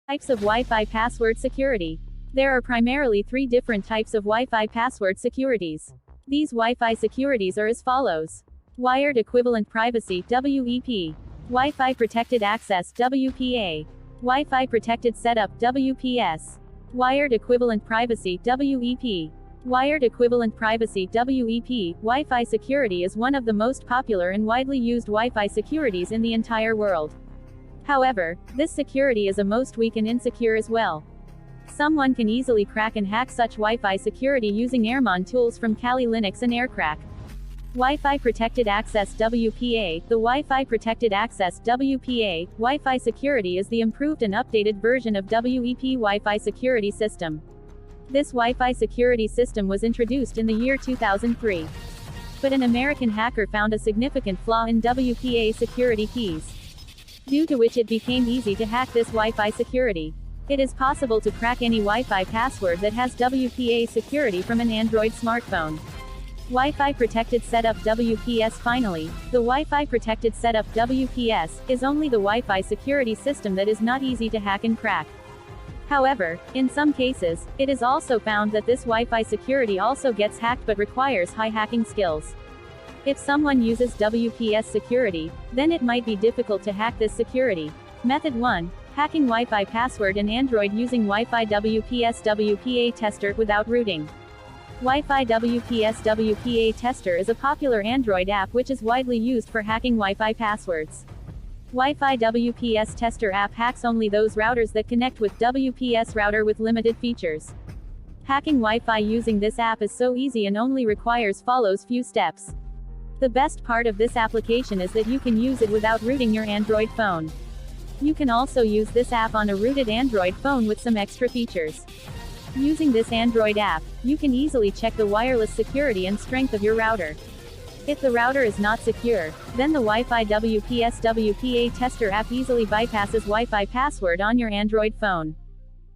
Types of Wi-Fi password security. There are primarily three different types of Wi-Fi password securities. These Wi-Fi securities are as follows. Wired Equivalent Privacy (WEP), Wi-Fi Protected Access (WPA), Wi-Fi Protected Setup (WPS), Wired Equivalent Privacy (WEP). Wired Equivalent Privacy (WEP). Wi-Fi security is one of the most popular and widely used Wi-Fi securities in the entire world. However, this security is a most weak and insecure as well. Someone can easily crack and hack such Wi-Fi security using Airmon tools from Kali Linux and AirCrack. Wi-Fi Protected Access (WPA). The Wi-Fi Protected Access (WPA) Wi-Fi security is the improved and updated version of WEP Wi-Fi security system. This Wi-Fi security system was introduced in the year 2003. But an American hacker found a significant flaw in WPA security keys, due to which it became easy to hack this Wi-Fi security. It is possible to crack any Wi-Fi password that has WPA security from an Android smartphone. Wi-Fi Protected Setup (WPS). Finally, the Wi-Fi Protected Setup (WPS) is only the Wi-Fi security system that is not easy to hack and crack. However, in some cases, it is also found that this Wi-Fi security also gets hacked but requires high hacking skills. If someone uses WPS security, then it might be difficult to hack this security. Method 1. Hacking Wi-Fi password in Android using Wi-Fi WPS WPA tester without rooting. Wi-Fi WPS WPA tester is a popular Android app which is widely used for hacking Wi-Fi passwords. Wi-Fi WPS tester app hacks only those routers that connect with WPS router with limited features. Hacking Wi-Fi using this app is so easy and only requires follows few steps. The best part of this application is that you can use it without rooting your Android phone. You can also use this app on a rooted Android phone with some extra features. Using this Android app, you can easily check the wireless security and strength of your router. If the router is not secure, then the Wi-Fi WPS WPA tester app easily bypasses Wi-Fi password on your Android phone.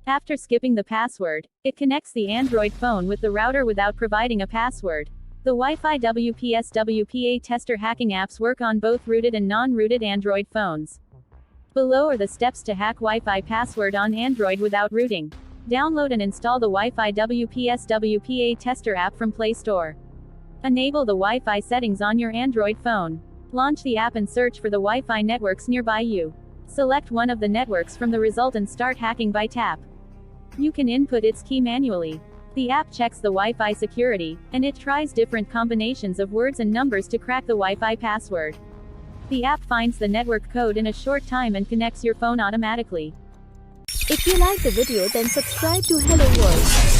After skipping the password, it connects the Android phone with the router without providing a password. The Wi-Fi WPS WPA tester hacking apps work on both rooted and non-rooted Android phones. Below are the steps to hack Wi-Fi password on Android without rooting. Download and install the Wi-Fi WPS WPA tester app from Play Store. Enable the Wi-Fi settings on your Android phone. Launch the app and search for the Wi-Fi networks nearby you. Select one of the networks from the result and start hacking by tap. You can input its key manually. The app checks the Wi-Fi security, and it tries different combinations of words and numbers to crack the Wi-Fi password. The app finds the network code in a short time and connects your phone automatically. If you like the video, then subscribe to Hello World.